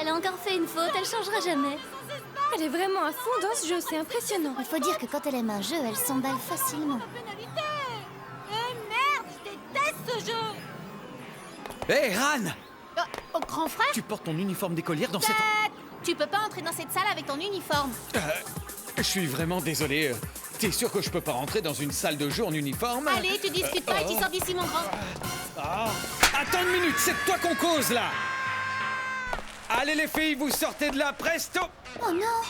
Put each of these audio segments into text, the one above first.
Elle a encore fait une faute, elle changera jamais. Elle est vraiment à fond dans ce jeu, c'est impressionnant. Il faut dire que quand elle aime un jeu, elle s'emballe facilement. Merde, je déteste ce jeu. Hé, Ran! Oh, grand frère, Tu portes ton uniforme d'écolière dans cette... tu peux pas entrer dans cette salle avec ton uniforme. Je suis vraiment désolé. T'es sûr que je peux pas rentrer dans une salle de jeu en uniforme? Allez, tu discutes pas et tu sors d'ici, mon grand. Ah. Attends une minute, c'est de toi qu'on cause, là! Allez, les filles, vous sortez de là, presto! Oh non!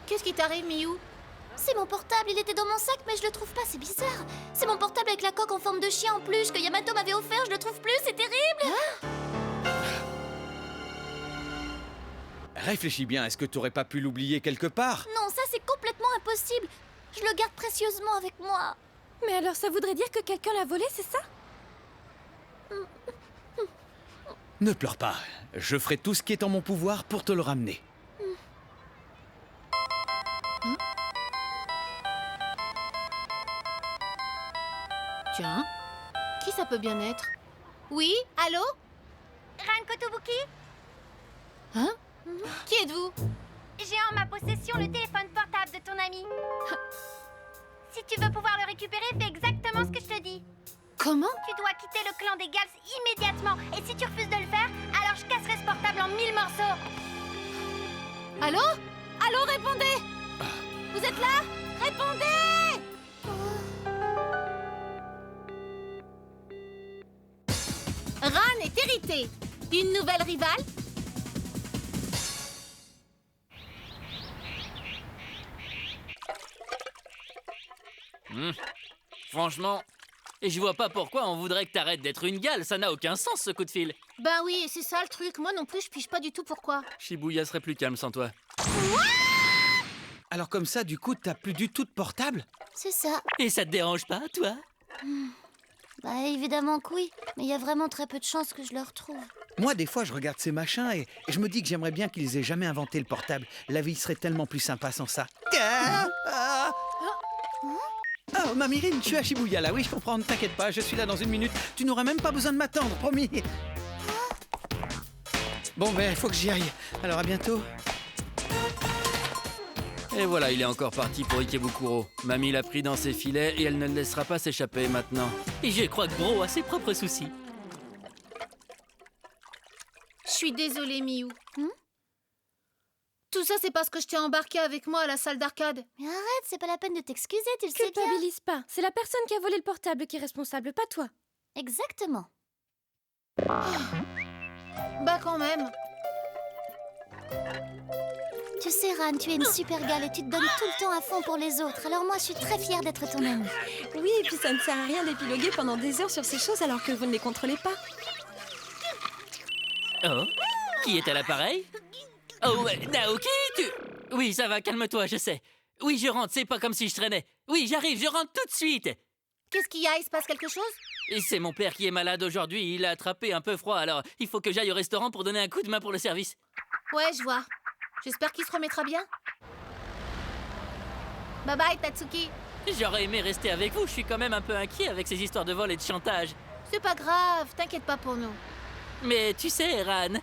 Qu'est-ce qui t'arrive, Miou? C'est mon portable, il était dans mon sac, mais je le trouve pas, c'est bizarre. C'est mon portable avec la coque en forme de chien en peluche que Yamato m'avait offert, je le trouve plus, c'est terrible! Réfléchis bien, est-ce que t'aurais pas pu l'oublier quelque part? Non, ça c'est complètement impossible. Je le garde précieusement avec moi. Mais alors ça voudrait dire que quelqu'un l'a volé, c'est ça? Ne pleure pas, je ferai tout ce qui est en mon pouvoir pour te le ramener. Tiens, qui ça peut bien être? Oui, allô? Ran Kotobuki, Hein? Qui êtes-vous? j'ai en ma possession le téléphone portable de ton ami. Si tu veux pouvoir le récupérer, fais exactement ce que je te dis. Comment? Tu dois quitter le clan des Gals immédiatement. Et si tu refuses de le faire, alors je casserai ce portable en 1000 morceaux. Allô? Allô, répondez! Vous êtes là? Répondez! Ran est hérité. Une nouvelle rivale? Franchement, et je vois pas pourquoi on voudrait que t'arrêtes d'être une gale, ça n'a aucun sens ce coup de fil. Ben oui, c'est ça le truc. Moi non plus, je pige pas du tout pourquoi. Shibuya serait plus calme sans toi. Alors comme ça, du coup, t'as plus du tout de portable? C'est ça. Et ça te dérange pas, toi? Bah évidemment que oui, mais il y a vraiment très peu de chances que je le retrouve. Moi, des fois, je regarde ces machins et je me dis que j'aimerais bien qu'ils aient jamais inventé le portable. La vie serait tellement plus sympa sans ça. Oh, Mamirine, tu es à Shibuya, là. Oui, je comprends, ne t'inquiète pas, je suis là dans une minute. Tu n'auras même pas besoin de m'attendre, promis. Bon, ben, il faut que j'y aille. Alors, à bientôt. Et voilà, il est encore parti pour Ikebukuro. Mamie l'a pris dans ses filets et elle ne le laissera pas s'échapper maintenant. Et je crois que Bro a ses propres soucis. Je suis désolée, Miou. Tout ça, c'est parce que je t'ai embarqué avec moi à la salle d'arcade. Mais arrête, c'est pas la peine de t'excuser, tu le sais bien. Culpabilise pas, c'est la personne qui a volé le portable qui est responsable, pas toi. Exactement. Bah quand même. Tu sais, Ran, tu es une super gale et tu te donnes tout le temps à fond pour les autres. Alors moi, je suis très fière d'être ton amie. Oui, et puis ça ne sert à rien d'épiloguer pendant des heures sur ces choses alors que vous ne les contrôlez pas. Oh, qui est à l'appareil? Oh, Naoki, tu... Oui, ça va, calme-toi, je sais. Oui, je rentre, c'est pas comme si je traînais. Oui, j'arrive, je rentre tout de suite. Qu'est-ce qu'il y a? Il se passe quelque chose? Et c'est mon père qui est malade aujourd'hui, il a attrapé un peu froid, alors il faut que j'aille au restaurant pour donner un coup de main pour le service. Ouais, je vois. J'espère qu'il se remettra bien. Bye bye, Tatsuki. J'aurais aimé rester avec vous, je suis quand même un peu inquiet avec ces histoires de vol et de chantage. C'est pas grave, t'inquiète pas pour nous. Mais tu sais, Ran...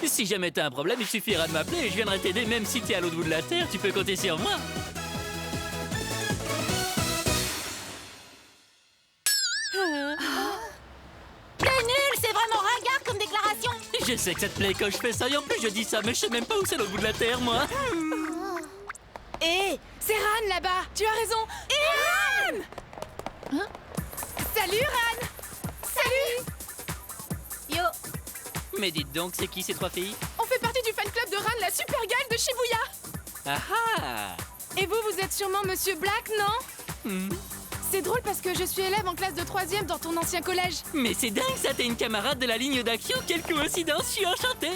Si jamais t'as un problème, il suffira de m'appeler et je viendrai t'aider même si t'es à l'autre bout de la terre, tu peux compter sur moi. T'es nul, c'est vraiment ringard comme déclaration. Je sais que ça te plaît quand je fais ça et en plus je dis ça, mais je sais même pas où c'est l'autre bout de la terre, moi. Hé, c'est Ran là-bas, tu as raison. Hé, Ran! Salut, Ran! Salut! Yo, Mais dites donc, c'est qui ces trois filles? On fait partie du fan club de Ran, la super gale de Shibuya. Ah ah! Et vous, vous êtes sûrement Monsieur Black, non? C'est drôle parce que je suis élève en classe de 3e dans ton ancien collège. Mais c'est dingue ça, t'es une camarade de la ligne d'action, quelle coïncidence, je suis enchanté!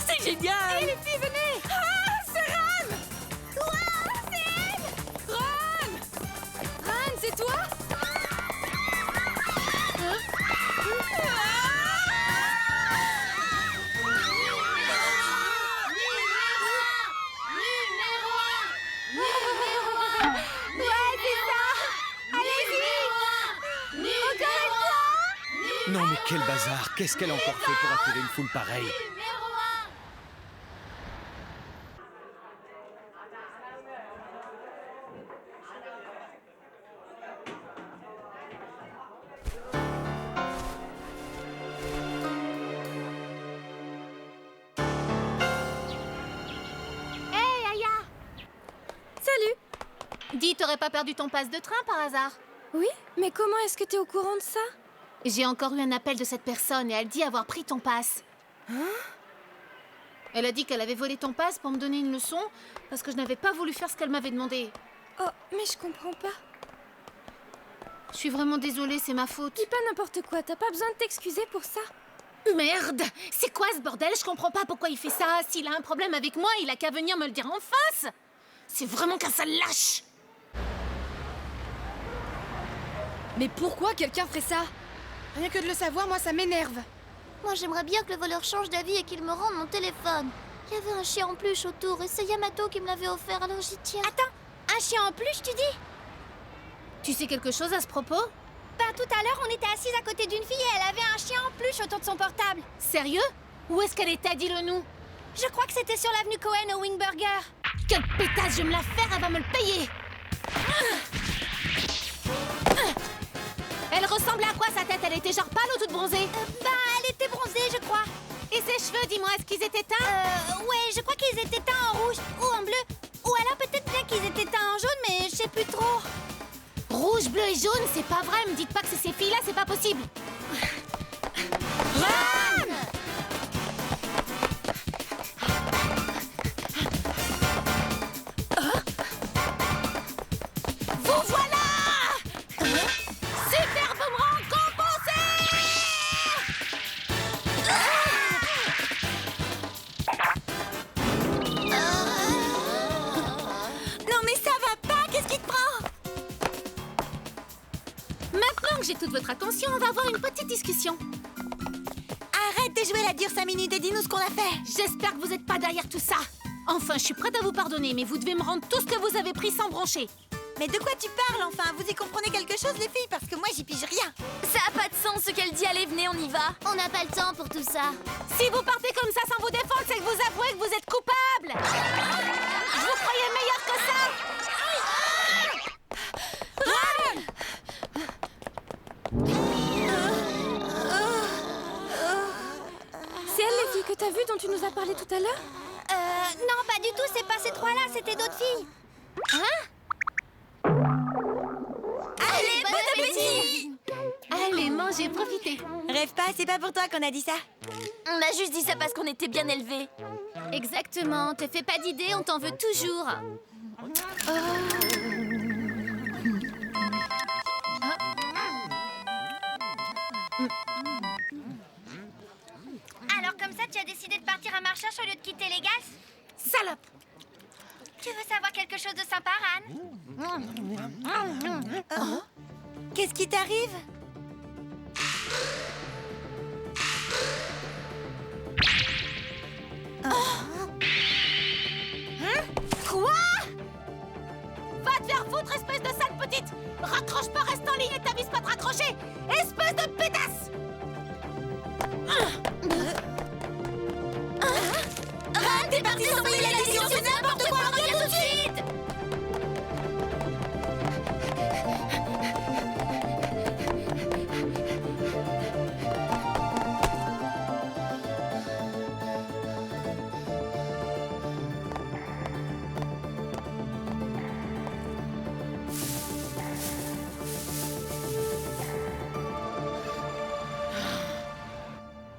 C'est génial! Les filles, venez! Ah, c'est Ran! Ouah, c'est elle! Ran! Ran, c'est toi? quel bazar! Qu'est-ce qu'elle a encore fait pour attirer une foule pareille? Salut! Dis, t'aurais pas perdu ton passe de train par hasard? Oui, mais comment est-ce que t'es au courant de ça? J'ai encore eu un appel de cette personne et elle dit avoir pris ton passe. Elle a dit qu'elle avait volé ton passe pour me donner une leçon parce que je n'avais pas voulu faire ce qu'elle m'avait demandé. Oh, mais je comprends pas. Je suis vraiment désolée, c'est ma faute. Dis pas n'importe quoi, t'as pas besoin de t'excuser pour ça. Merde! C'est quoi ce bordel? Je comprends pas pourquoi il fait ça. S'il a un problème avec moi, il a qu'à venir me le dire en face. C'est vraiment qu'un sale lâche. Mais pourquoi quelqu'un ferait ça? Rien que de le savoir, moi ça m'énerve. Moi, j'aimerais bien que le voleur change d'avis et qu'il me rende mon téléphone. Il y avait un chien en peluche autour et c'est Yamato qui me l'avait offert, alors j'y tiens. Attends, un chien en peluche, tu dis? Tu sais quelque chose à ce propos? Ben, tout à l'heure, on était assises à côté d'une fille et elle avait un chien en peluche autour de son portable. Sérieux? Où est-ce qu'elle était? Dis-le nous. Je crois que c'était sur l'avenue Cohen au Wingburger. Quelle pétasse, je vais me la faire, elle va me le payer. Elle ressemblait à quoi sa tête? Elle était genre pâle ou toute bronzée? Elle était bronzée, je crois. Et ses cheveux, dis-moi, est-ce qu'ils étaient teints? Ouais, je crois qu'ils étaient teints en rouge ou en bleu. Ou alors peut-être bien qu'ils étaient teints en jaune, mais je sais plus trop. Rouge, bleu et jaune, c'est pas vrai. Me dites pas que c'est ces filles-là, c'est pas possible. Vous voilà! Super boomerang compensé! Non mais ça va pas, qu'est-ce qui te prend? Maintenant que j'ai toute votre attention, on va avoir une petite discussion. Arrête de jouer la dure 5 minutes et dis-nous ce qu'on a fait. J'espère que vous n'êtes pas derrière tout ça. Enfin, je suis prête à vous pardonner, mais vous devez me rendre tout ce que vous avez pris sans broncher. Mais de quoi tu parles enfin? Vous y comprenez quelque chose les filles? Parce que moi j'y pige rien. Ça a pas de sens ce qu'elle dit, allez, venez, on y va. On n'a pas le temps pour tout ça. Si vous partez comme ça sans vous défendre, c'est que vous avouez que vous êtes coupable. Je vous croyais meilleur que ça. C'est elle les filles que t'as vues dont tu nous as parlé tout à l'heure? Non, pas du tout, c'est pas ces trois-là, c'était d'autres filles. Allez, bon appétit! Allez, mangez, profitez. Rêve pas, c'est pas pour toi qu'on a dit ça. On a juste dit ça parce qu'on était bien élevés. Exactement, te fais pas d'idée, on t'en veut toujours. Alors comme ça, tu as décidé de partir à Marchage au lieu de quitter les gaz? Salope. Tu veux savoir quelque chose de sympa, Ran? Qu'est-ce qui t'arrive? Quoi? Va te faire foutre, espèce de sale petite. Raccroche pas, reste en ligne et t'avises pas de raccrocher. Espèce de pétasse. Ran, t'es parti sans payer la décision, c'est n'importe quoi, reviens tout de suite.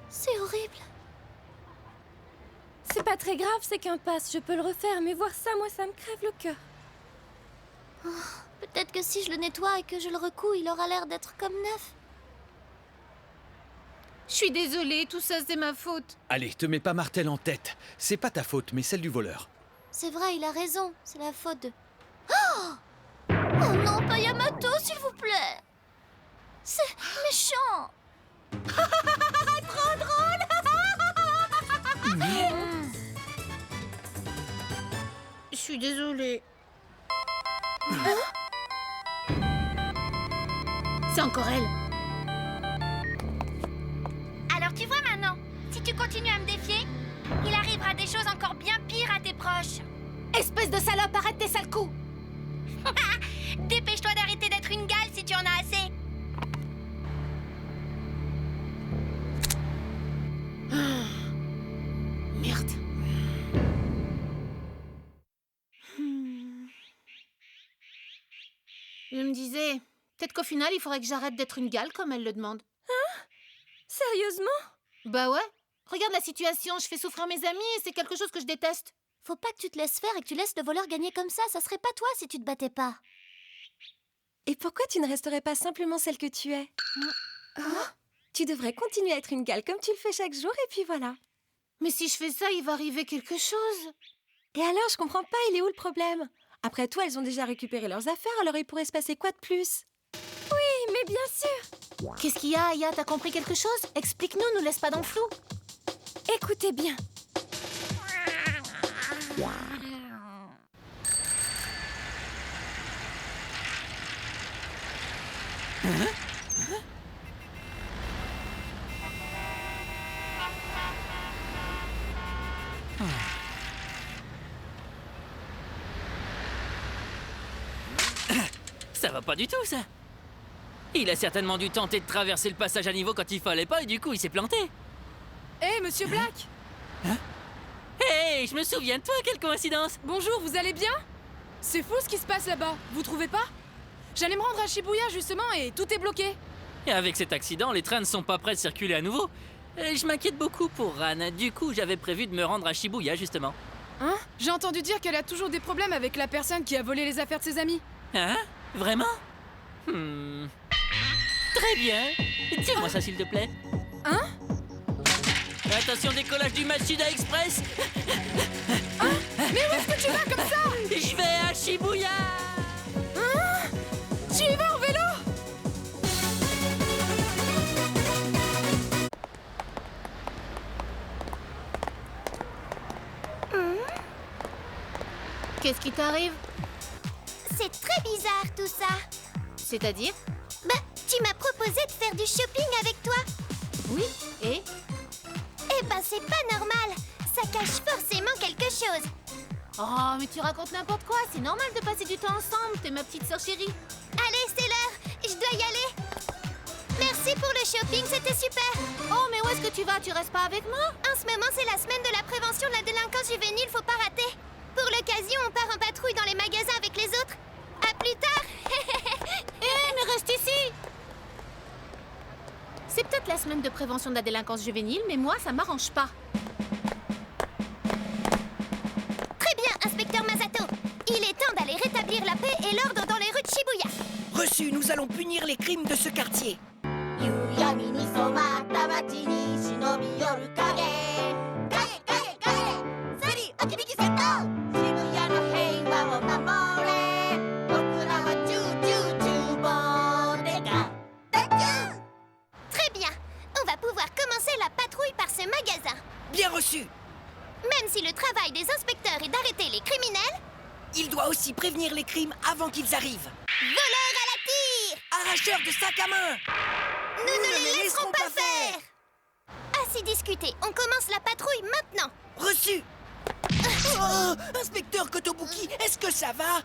C'est horrible. C'est pas très grave, c'est qu'un passe, je peux le refaire, mais voir ça, moi ça me crève le cœur. Peut-être que si je le nettoie et que je le recoue, il aura l'air d'être comme neuf. Je suis désolée, tout ça c'est ma faute. Allez, te mets pas Martel en tête. C'est pas ta faute, mais celle du voleur. C'est vrai, il a raison. C'est la faute de... Oh, oh non, pas Yamato, s'il vous plaît. C'est méchant. Trop drôle. Je suis désolée. C'est encore elle. tu continues à me défier, il arrivera des choses encore bien pires à tes proches. Espèce de salope, arrête tes sales coups. Dépêche-toi d'arrêter d'être une gale si tu en as assez. Merde. Je me disais, peut-être qu'au final, il faudrait que j'arrête d'être une gale comme elle le demande. Sérieusement? Bah ouais. Regarde la situation, je fais souffrir mes amis et c'est quelque chose que je déteste. Faut pas que tu te laisses faire et que tu laisses le voleur gagner comme ça serait pas toi si tu te battais pas. Et pourquoi tu ne resterais pas simplement celle que tu es? Tu devrais continuer à être une gale comme tu le fais chaque jour et puis voilà. Mais si je fais ça, il va arriver quelque chose. Et alors, je comprends pas, il est où le problème? Après tout, elles ont déjà récupéré leurs affaires, alors il pourrait se passer quoi de plus? Oui, mais bien sûr! Qu'est-ce qu'il y a, Aya? T'as compris quelque chose? Explique-nous, nous laisse pas dans le flou. Écoutez bien. Ça va pas du tout, ça. Il a certainement dû tenter de traverser le passage à niveau quand il fallait pas et du coup, il s'est planté. Hé, Monsieur Black! Hé, je me souviens de toi, quelle coïncidence! Bonjour, vous allez bien? C'est fou ce qui se passe là-bas, vous trouvez pas? J'allais me rendre à Shibuya justement et tout est bloqué. Et avec cet accident, les trains ne sont pas prêts de circuler à nouveau. Je m'inquiète beaucoup pour Ran. Du coup, j'avais prévu de me rendre à Shibuya, justement. Hein? J'ai entendu dire qu'elle a toujours des problèmes avec la personne qui a volé les affaires de ses amis. Hein? Vraiment? Très bien. Tire-moi ça, s'il te plaît. Hein? Attention, décollage du Matsuda Express. Mais où est-ce que tu vas comme ça? Je vais à Shibuya. Tu y vas en vélo? Qu'est-ce qui t'arrive? C'est très bizarre tout ça. C'est-à-dire? Bah, tu m'as proposé de faire du shopping avec toi. Oui, et? Eh ben, c'est pas normal. Ça cache forcément quelque chose. Oh, mais tu racontes n'importe quoi, c'est normal de passer du temps ensemble, t'es ma petite sœur chérie. Allez, c'est l'heure. Je dois y aller. Merci pour le shopping, c'était super. Oh, mais où est-ce que tu vas? Tu restes pas avec moi? En ce moment, c'est la semaine de la prévention de la délinquance juvénile, faut pas rater. Pour l'occasion, on part en patrouille dans les magasins avec les autres. À plus tard. Mais reste ici! C'est peut-être la semaine de prévention de la délinquance juvénile, mais moi, ça m'arrange pas. Très bien, inspecteur Masato. Il est temps d'aller rétablir la paix et l'ordre dans les rues de Shibuya. Reçu, nous allons punir les crimes de ce quartier. Très bien. On va pouvoir commencer la patrouille par ce magasin. Bien reçu. Même si le travail des inspecteurs est d'arrêter les criminels, Il doit aussi prévenir les crimes avant qu'ils arrivent. voleurs à la tire! Arracheurs de sacs à main. Nous ne les laisserons pas faire! Assez discuté, on commence la patrouille maintenant. Reçu. Oh, Inspecteur Kotobuki, est-ce que ça va?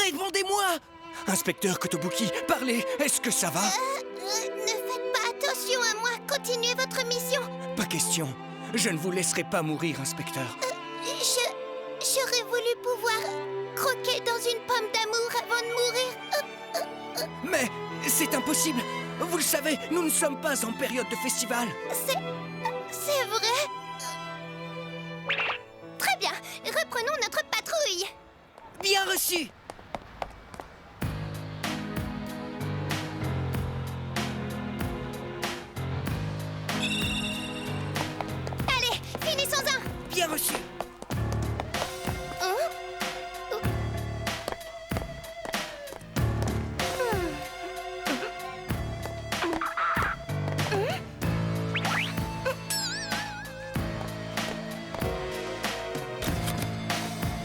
Répondez-moi. Inspecteur Kotobuki, parlez, est-ce que ça va? Ne faites pas attention à moi, continuez votre mission. Pas question. Je ne vous laisserai pas mourir, inspecteur. J'aurais voulu pouvoir croquer dans une pomme d'amour avant de mourir. Mais c'est impossible. Vous le savez, nous ne sommes pas en période de festival. C'est vrai? Très bien, reprenons notre patrouille. Bien reçu. Allez, finissons-en. Bien reçu.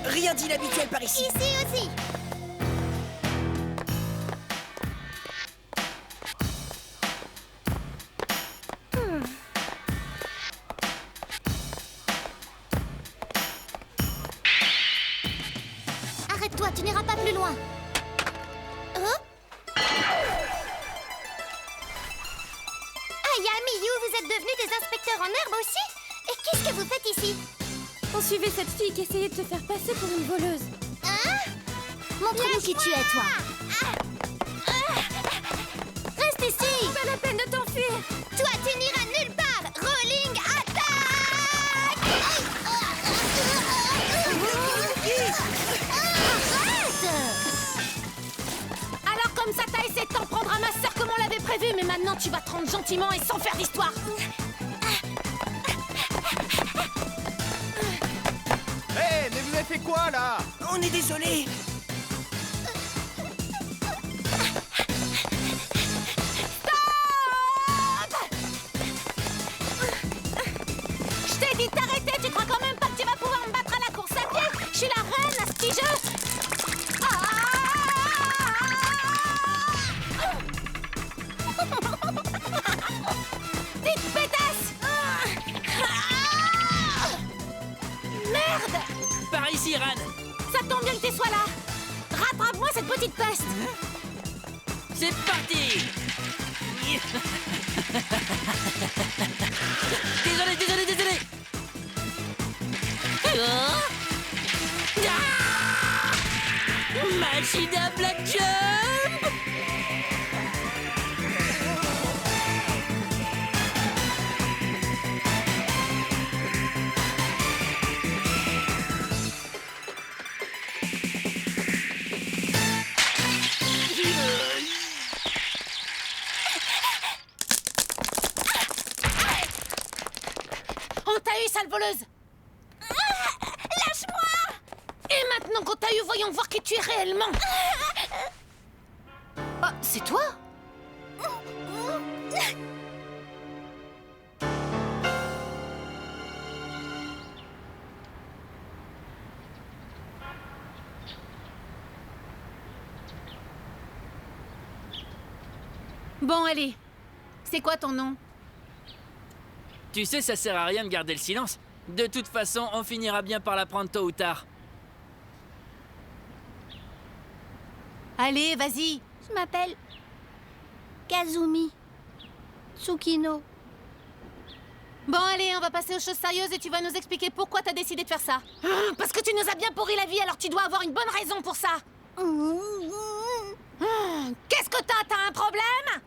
Rien d'inhabituel par ici. Ici aussi. toi, tu n'iras pas plus loin. Hein? Aya, Miyu, vous êtes devenus des inspecteurs en herbe aussi? Et qu'est-ce que vous faites ici? On suivait cette fille qui essayait de te faire passer pour une voleuse. Hein? Montre-nous qui tu es, toi. Reste ici. Pas la peine de t'enfuir. Toi, tu n'iras nulle part. Rolling attaque. Arrête! Alors comme ça, t'as essayé de t'en prendre à ma sœur comme on l'avait prévu, mais maintenant tu vas te rendre gentiment et sans faire d'histoire. Hé, mais vous avez fait quoi, là? On est désolé. Je t'ai dit d'arrêter, tu crois quand même pas que tu vas pouvoir me battre à la course à pied? Je suis la reine à ce petit jeu. Petite pétasse. Merde! Par ici, Ran. Ça tombe bien que tu sois là. Rattrape-moi cette petite peste. C'est parti. Désolé. Oh. Ah. Machine à black jump. On t'a eu, sale voleuse. Lâche-moi. Et maintenant qu'on t'a eu, voyons voir qui tu es réellement. Oh, c'est toi? Bon, allez. C'est quoi ton nom? Tu sais, ça sert à rien de garder le silence. De toute façon, on finira bien par l'apprendre tôt ou tard. Allez, vas-y. Je m'appelle Kazumi Tsukino. Bon, allez, on va passer aux choses sérieuses et tu vas nous expliquer pourquoi t'as décidé de faire ça. Parce que tu nous as bien pourri la vie, alors tu dois avoir une bonne raison pour ça. Qu'est-ce que t'as? T'as un problème?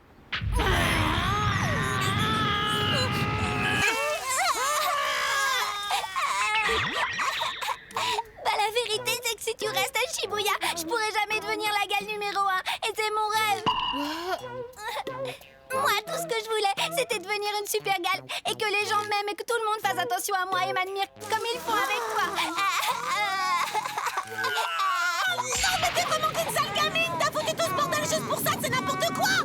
Bah la vérité c'est que si tu restes à Shibuya, je pourrai jamais devenir la gale numéro 1. Et c'est mon rêve. Moi, tout ce que je voulais, c'était devenir une super gale. Et que les gens m'aiment et que tout le monde fasse attention à moi et m'admire comme ils font avec toi. Non, mais t'es vraiment qu'une sale gamine. T'as foutu tout ce bordel juste pour ça, c'est n'importe quoi.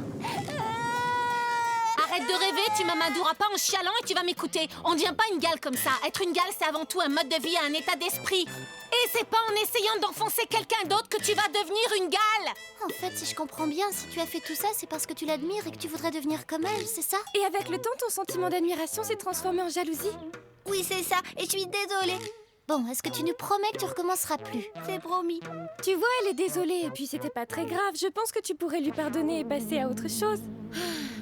Arrête de rêver, tu m'amadoueras pas en chialant et tu vas m'écouter. On devient pas une gale comme ça. Être une gale, c'est avant tout un mode de vie, un état d'esprit. Et c'est pas en essayant d'enfoncer quelqu'un d'autre que tu vas devenir une gale. En fait, si je comprends bien, si tu as fait tout ça, c'est parce que tu l'admires et que tu voudrais devenir comme elle, c'est ça? Et avec le temps, ton sentiment d'admiration s'est transformé en jalousie. Oui, c'est ça, et je suis désolée. Bon, est-ce que tu nous promets que tu recommenceras plus? C'est promis. Tu vois, elle est désolée, et puis c'était pas très grave. Je pense que tu pourrais lui pardonner et passer à autre chose.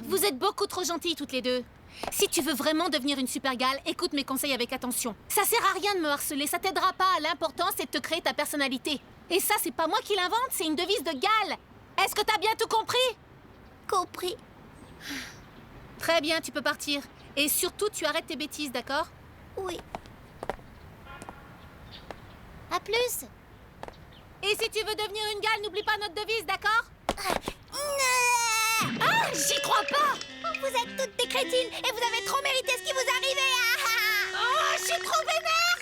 Vous êtes beaucoup trop gentilles toutes les deux. Si tu veux vraiment devenir une super gale, écoute mes conseils avec attention. Ça sert à rien de me harceler, ça t'aidera pas. L'important, c'est de te créer ta personnalité. Et ça, c'est pas moi qui l'invente, c'est une devise de gale. Est-ce que t'as bien tout compris? Compris. Très bien, tu peux partir. Et surtout, tu arrêtes tes bêtises, d'accord? Oui. À plus. Et si tu veux devenir une gale, n'oublie pas notre devise, d'accord? Ah, j'y crois pas! Vous êtes toutes des crétines et vous avez trop mérité ce qui vous arrivait. Oh, je suis trop vénère!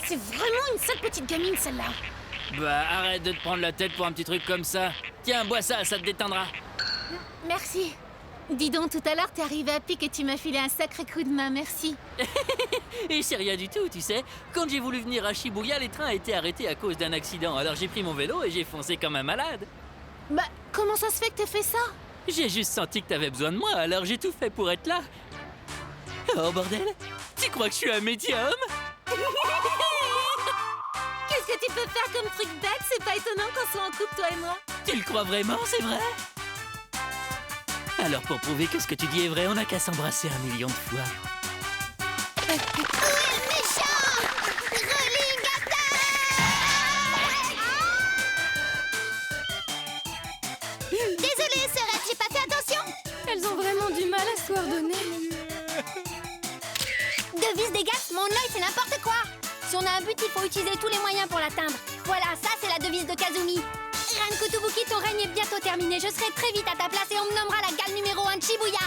C'est vraiment une sale petite gamine, celle-là. Bah, arrête de te prendre la tête pour un petit truc comme ça. Tiens, bois ça, ça te détendra. Merci. Dis donc, tout à l'heure, t'es arrivé à pic et tu m'as filé un sacré coup de main, merci. Et c'est rien du tout, tu sais. Quand j'ai voulu venir à Shibuya, les trains étaient arrêtés à cause d'un accident. Alors j'ai pris mon vélo et j'ai foncé comme un malade. Bah, comment ça se fait que t'aies fait ça? J'ai juste senti que t'avais besoin de moi, alors j'ai tout fait pour être là. Oh bordel, tu crois que je suis un médium? que tu peux faire comme truc bête, c'est pas étonnant qu'on soit en couple, toi et moi. Tu le crois vraiment, c'est vrai? Alors pour prouver que ce que tu dis est vrai, on n'a qu'à s'embrasser 1 million de fois. Où est le méchant? Rolling attack! Désolée, sœurette, j'ai pas fait attention. Elles ont vraiment du mal à se coordonner. Devise des gars, mon œil c'est n'importe quoi. Si on a un but, il faut utiliser tous les moyens pour l'atteindre. Voilà, ça c'est la devise de Kazumi. Ran Kotobuki, ton règne est bientôt terminé. Je serai très vite à ta place et on me nommera la gale numéro 1 de Shibuya.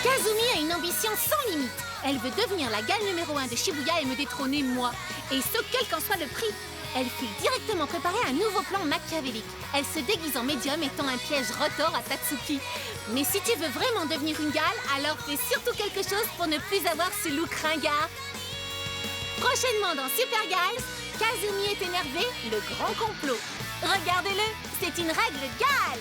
Kazumi a une ambition sans limite. Elle veut devenir la gale numéro 1 de Shibuya et me détrôner moi. Et ce, quel qu'en soit le prix. Elle file directement préparer un nouveau plan machiavélique. Elle se déguise en médium et tend un piège retors à Tatsuki. Mais si tu veux vraiment devenir une gale, alors fais surtout quelque chose pour ne plus avoir ce look ringard. Prochainement dans Super Gals, Kazumi est énervé, le grand complot. Regardez-le, c'est une règle gale.